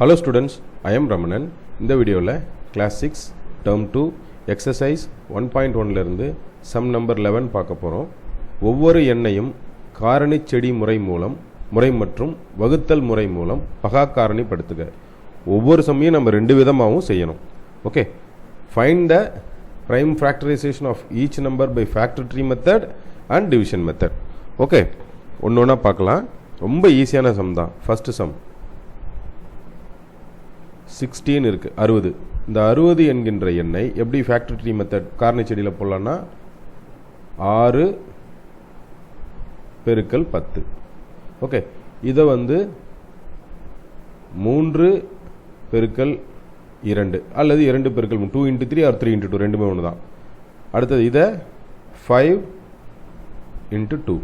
Hello students, I am Ramanan. இந்த வீடியோவில் class 6 term 2 exercise 1.1 இருந்து சம் நம்பர் 11 பார்க்க போகிறோம். ஒவ்வொரு எண்ணையும் காரணி செடி முறை மற்றும் வகுத்தல் முறை மூலம் பகா காரணிப்படுத்துக. ஒவ்வொரு சம்மையும் நம்ம ரெண்டு விதமாகவும் செய்யணும். Okay, find the prime factorization of each number by factor tree method and division method. Okay, ஒன்று ஒன்றா பார்க்கலாம். ரொம்ப ஈஸியான சம் தான். ஃபஸ்ட்டு சம் 16 இருக்குது, 60. இந்த 60 என்கின்ற எண்ணை எப்படி ஃபேக்டர் ட்ரீ மெத்தட் காரணி செடியில் போடலான்னா 6 பெருக்கல் 10. ஓகே, இதை 3 பெருக்கல் 2 அல்லது 2 பெருக்கல் 2 into 3 or 3 into 2 ரெண்டுமே ஒன்று தான். அடுத்தது இதை 5 into 2.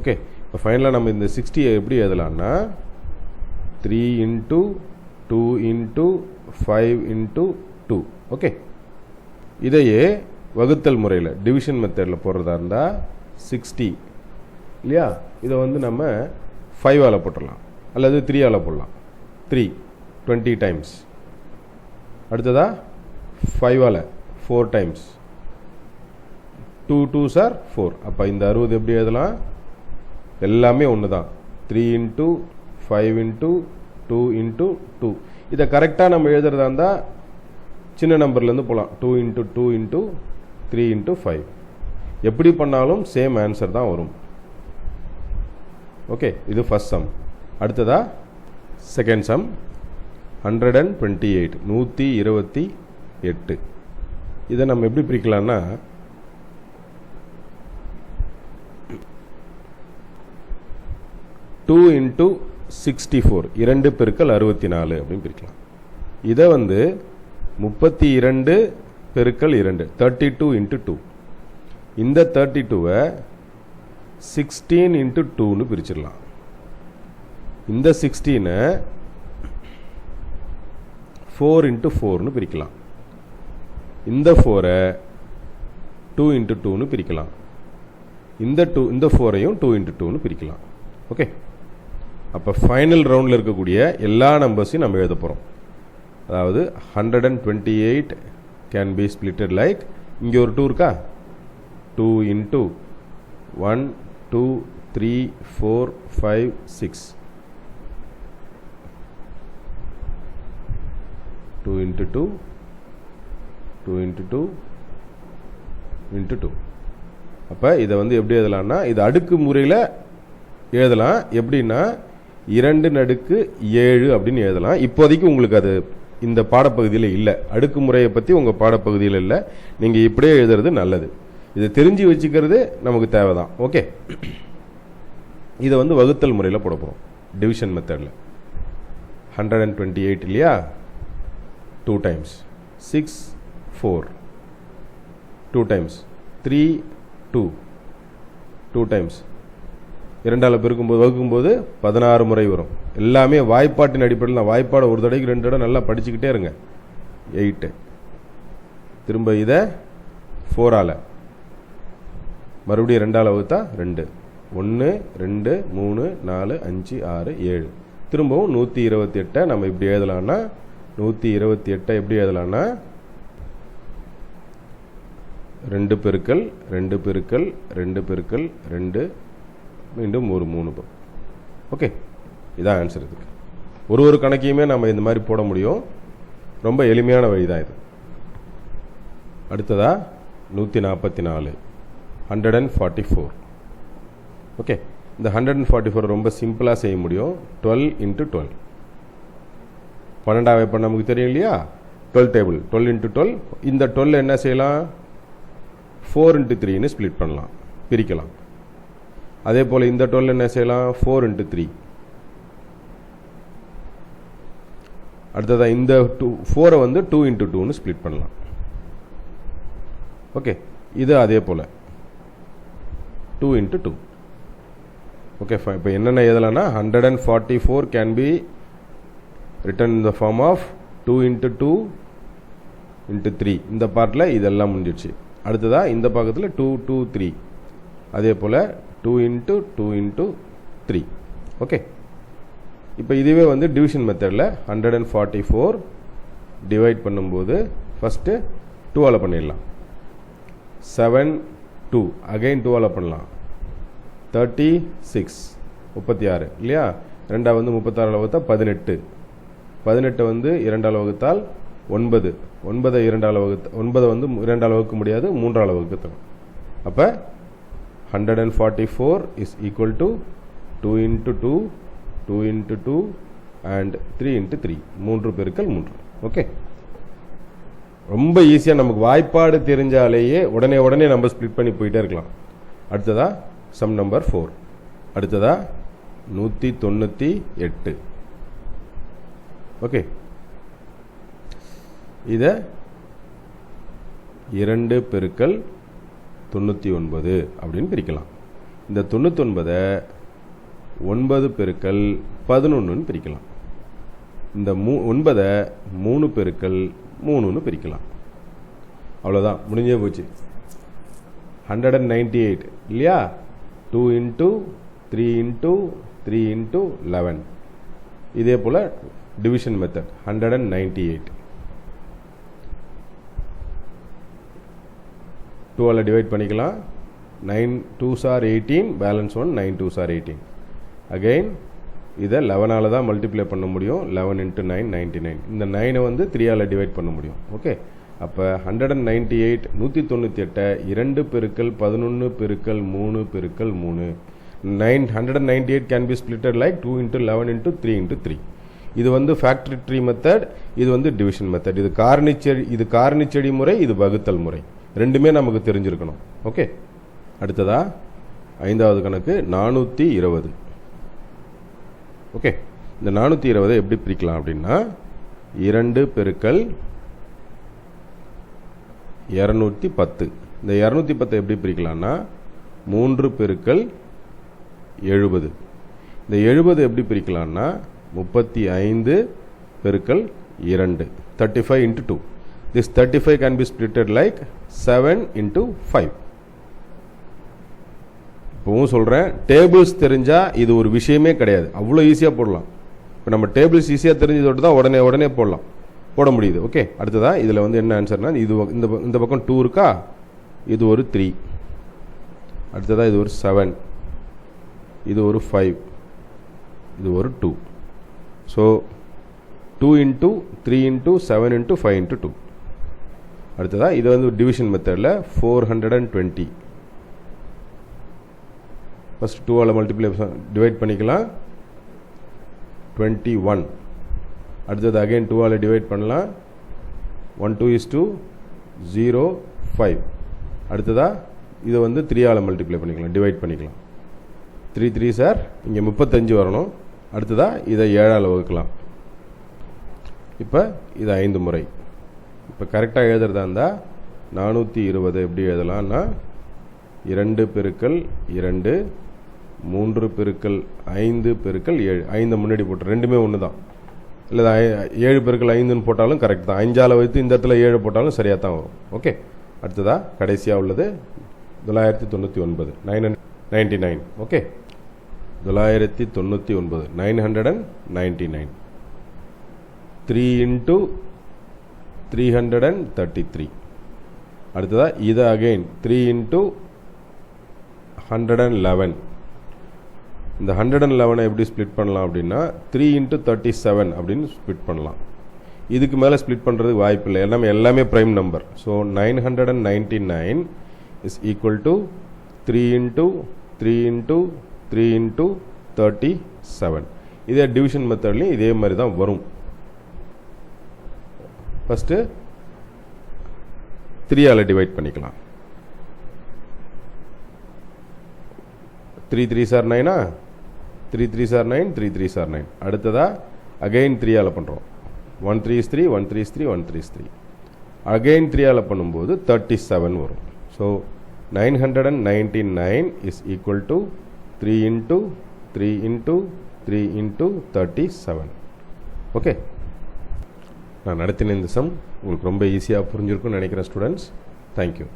ஓகே, இப்போ ஃபைனலாக நம்ம இந்த 60 எப்படி எழுதலான்னா 3 into 2 into 5 into 2. ஓகே, இதையே வகுத்தல் முறையில் டிவிஷன் மெத்தடில் போடுறதா இருந்தால் 60 இல்லையா, இதை நம்ம 5ஆல் போட்டுடலாம் அல்லது 3ஆல் போடலாம். 3 20 டைம்ஸ். அடுத்ததா 5ஆல் 4 டைம்ஸ். 2 2s are 4. அப்போ இந்த 60 எப்படி எழுதலாம்? எல்லாமே ஒன்று தான். 3 into 5 into 2 into 2. இதை கரெக்டாக நம்ம எழுதுறதா இருந்தால் சின்ன நம்பர்லேருந்து போகலாம். 2 into 2 into 3 into 5. எப்படி பண்ணாலும் சேம் ஆன்சர் தான் வரும். ஓகே, இது ஃபர்ஸ்ட் சம். அடுத்ததா செகண்ட் சம் 128, 128. இதை நம்ம எப்படி பிரிக்கலாம்னா 2 into 64, 2 பெருக்கல் 64 அப்படின்னு பிரிக்கலாம். இதை 32 பெருக்கல் 2, 32 into 2. இந்த 32-வை 16 into 2ன்னு பிரிச்சிடலாம். இந்த 16-ஐ 4 into 4ன்னு பிரிக்கலாம். இந்த 4-ஐ 2 into 2ன்னு பிரிக்கலாம். இந்த 4-ஐயும் 2 into 2ன்னு பிரிக்கலாம். ஓகே, அப்போ ஃபைனல் ரவுண்டில் இருக்கக்கூடிய எல்லா நம்பர்ஸையும் நம்ம எழுத போகிறோம். அதாவது 128 கேன் பி ஸ்பிளிட்டட் லைக், இங்கே ஒரு 2 இருக்கா, 2 into 1 2 3 4 5 6, 2 into 2 2 into 2 into 2. அப்போ இதை எப்படி எழுதலாம்னா இது அடுக்கு முறையில் எழுதலாம். எப்படின்னா 2 நடுக்கு 7 அப்படின்னு எழுதலாம். இப்போதைக்கு உங்களுக்கு அது இந்த பாடப்பகுதியில் இல்லை. அடுக்கு முறையை பற்றி உங்கள் பாடப்பகுதியில் இல்லை. நீங்கள் இப்படியே எழுதுறது நல்லது. இதை தெரிஞ்சு வச்சுக்கிறது நமக்கு தேவை தான். ஓகே, இதை வகுத்தல் முறையில் போட போகிறோம் டிவிஷன் மெத்தடில். 128 இல்லையா, 2 times 6 4, 2 times 3 2, 2 times 2ஆல் பெருக்கும்போது வகுக்கும்போது 16 முறை வரும். எல்லாமே வாய்ப்பாட்டின் அடிப்படையில் தான். வாய்ப்பாடை ஒரு தடவைக்கு 2 தடவை நல்லா படிச்சுக்கிட்டே இருங்க. 8. திரும்ப இதை 4ஆல் மறுபடியும் 2ஆல் வகுத்தா 2, 1 2 3 4 5 6 7. திரும்பவும் 128 நம்ம இப்படி எழுதலாம்னா 128 எப்படி எழுதலாம்னா 2 பெருக்கல் 2 பெருக்கல் 2 பெருக்கல் 2 மீண்டும் ஒரு 3. ஓகே, இதான் ஆன்சர். இதுக்கு ஒரு கணக்கையுமே நம்ம இந்த மாதிரி போட முடியும். ரொம்ப எளிமையான வழி தான் இது. அடுத்ததா 144, 144. ஓகே, இந்த 144 ரொம்ப சிம்பிளாக செய்ய முடியும். 12 into 12. 12ஆவே பண்ண நமக்கு தெரியும் இல்லையா, 12 டேபிள். 12 into 12. இந்த 12 என்ன செய்யலாம், 4 into 3ன்னு ஸ்பிளிட் பண்ணலாம், பிரிக்கலாம். அதே போல் இந்த 12 என்ன செய்யலாம், 4 into 3. அடுத்ததாக இந்த 4-ஐ 2 into 2ன்னு ஸ்பிளிட் பண்ணலாம். ஓகே, இது அதே போல் 2 into 2. ஓகே, இப்போ என்னென்ன எழுதலாம்னா 144 can be written in the form of 2 into 2 into 3. இந்த பார்ட்டில் இதெல்லாம் முடிஞ்சிடுச்சு. அடுத்ததாக இந்த பக்கத்தில் 2 2 3. அதே போல் 2 into 2 into 3. ஓகே, இப்போ இதுவே வந்து டிவிஷன் மெத்தடில் 144 டிவைட் பண்ணும்போது ஃபஸ்ட்டு 2ஆல் பண்ணிடலாம். 7 2 அகைன் 2ஆல் பண்ணலாம். 36 36 இல்லையா? 2 வந்து 36 வகுத்தா 18. 18 வந்து 2ஆல் வகுத்தால் 9. 9 2ஆல் வகுத்து 9 வந்து 2ஆல் வகுக்க முடியாது, 3ஆல் வகுக்கணும். அப்போ 144 is equal to 2 into 2 2 into 2 and 3 into 3 3 பெருக்கல் 3. ஓகே, ரொம்ப ஈஸியாக நமக்கு வாய்ப்பாடு தெரிஞ்சாலேயே உடனே நம்ம ஸ்ப்ளிட் பண்ணி போயிட்டே இருக்கலாம். அடுத்ததா சம் நம்பர் 4. அடுத்ததா 198. ஓகே, இதை 2 பெருக்கல் 99 அப்படின்னு பிரிக்கலாம். இந்த 99 9 பெருக்கல் 11 பிரிக்கலாம். இந்த 9 3 பெருக்கல் 3 பிரிக்கலாம். அவ்வளோதான், முடிஞ்சே போச்சு. 198 இல்லையா? 2 into 3 into 3 into 11. இதே போல் டிவிஷன் மெத்தட் 198 2ஆல் டிவைட் பண்ணிக்கலாம். 9 2s are 18, balance 1 9 2s are 18. Again இதை 11ஆல் தான் மல்டிப்ளை பண்ண முடியும். 11 into 9 99. இந்த 9 வந்து 3ஆல் டிவைட் பண்ண முடியும். ஓகே, அப்போ 198 198 2 பெருக்கல் 11 பெருக்கல் 3 பெருக்கல் 3 198 can be splitted like 2 into 11 into 3 into 3. இது வந்து ஃபேக்டரி ட்ரீ மெத்தட், இது வந்து டிவிஷன் மெத்தட். இது காரணிச்செடி முறை, இது வகுத்தல் முறை. ரெண்டுமே நமக்கு தெரிஞ்சிருக்கணும். ஓகே, அடுத்ததா 5வது கணக்கு 420. ஓகே, இந்த 420 எப்படி பிரிக்கலாம் அப்படின்னா 2 பெருக்கல் 210. இந்த 210 எப்படி பிரிக்கலாம்னா 3 பெருக்கல் 70. இந்த 70 எப்படி பிரிக்கலாம்னா 35 பெருக்கல் 2 35 into 2. This 35 can be splitted like 7 into 5. இப்போவும் சொல்கிறேன், டேபிள்ஸ் தெரிஞ்சால் இது ஒரு விஷயமே கிடையாது, அவ்வளோ ஈஸியாக போடலாம். இப்போ நம்ம டேபிள்ஸ் ஈஸியாக தெரிஞ்சதோடு தான் உடனே போட முடியுது. ஓகே, அடுத்ததான் இதில் வந்து என்ன ஆன்சர்னா இது இந்த பக்கம் 2 இருக்கா, இது ஒரு 3. அடுத்ததாக இது ஒரு 7, இது ஒரு 5, இது ஒரு 2. So 2 into 3 into 7 into 5 into 2. அடுத்ததா இது வந்து டிவிஷன் மெத்தடில் 420. ஃபஸ்ட் 2ஆல் மல்டிப்ளை டிவைட் பண்ணிக்கலாம். 21. அடுத்தது அகைன் 2ஆல் டிவைட் பண்ணலாம். 1 2 is 2 0 5. அடுத்ததா இதை வந்து 3ஆல் மல்டிப்ளை பண்ணிக்கலாம், டிவைட் பண்ணிக்கலாம். 3 3 சார் இங்கே 35 வரணும். அடுத்ததா இதை 7ஆல் வகுக்கலாம். இப்போ இது 5 முறை. இப்போ கரெக்டாக எழுதுறதா இருந்தால் 420 எப்படி எழுதலாம்னா 2 பெருக்கல் 2 3 பெருக்கல் 5 பெருக்கல் 7. 5 முன்னாடி போட்டு ரெண்டுமே ஒன்று தான். இல்லை 7 பெருக்கல் 5ன்னு போட்டாலும் கரெக்ட் தான். 5ஆல் வைத்து இந்த இடத்துல 7 போட்டாலும் சரியாக தான் வரும். ஓகே, அடுத்ததாக கடைசியாக உள்ளது 999 999. ஓகே, 999 999. 3 into 333. அடுத்ததாக இது அகெயின் 3 into 111. இந்த 111 எப்படி ஸ்ப்ளிட் பண்ணலாம் அப்படின்னா 3 into 37 அப்படின்னு ஸ்ப்ளிட் பண்ணலாம். இதுக்கு மேலே ஸ்ப்ளிட் பண்ணுறதுக்கு வாய்ப்பு இல்லை, எல்லாமே prime number. So 999 is equal to 3 into 3 into 3 into 37. இதே டிவிஷன் மெத்தட்லையும் இதே மாதிரி தான் வரும். ஃபஸ்ட்டு 3ஆல் டிவைட் பண்ணிக்கலாம். 3 3s are 9. 3 3s are 9, 3 3s are 9. அடுத்ததாக அகெயின் 3ஆல் பண்ணுறோம். 1 3 is 3, 1 3 is 3, 1 3 is 3. அகெயின் 3ஆல் பண்ணும்போது 37 வரும். So 999 is equal to 3 into 3 into 3 into 37. Okay, நான் நடத்தின இந்த சம் உங்களுக்கு ரொம்ப ஈஸியாக புரிஞ்சிருக்கும்னு நினைக்கிறேன் ஸ்டூடெண்ட்ஸ். தேங்க்யூ.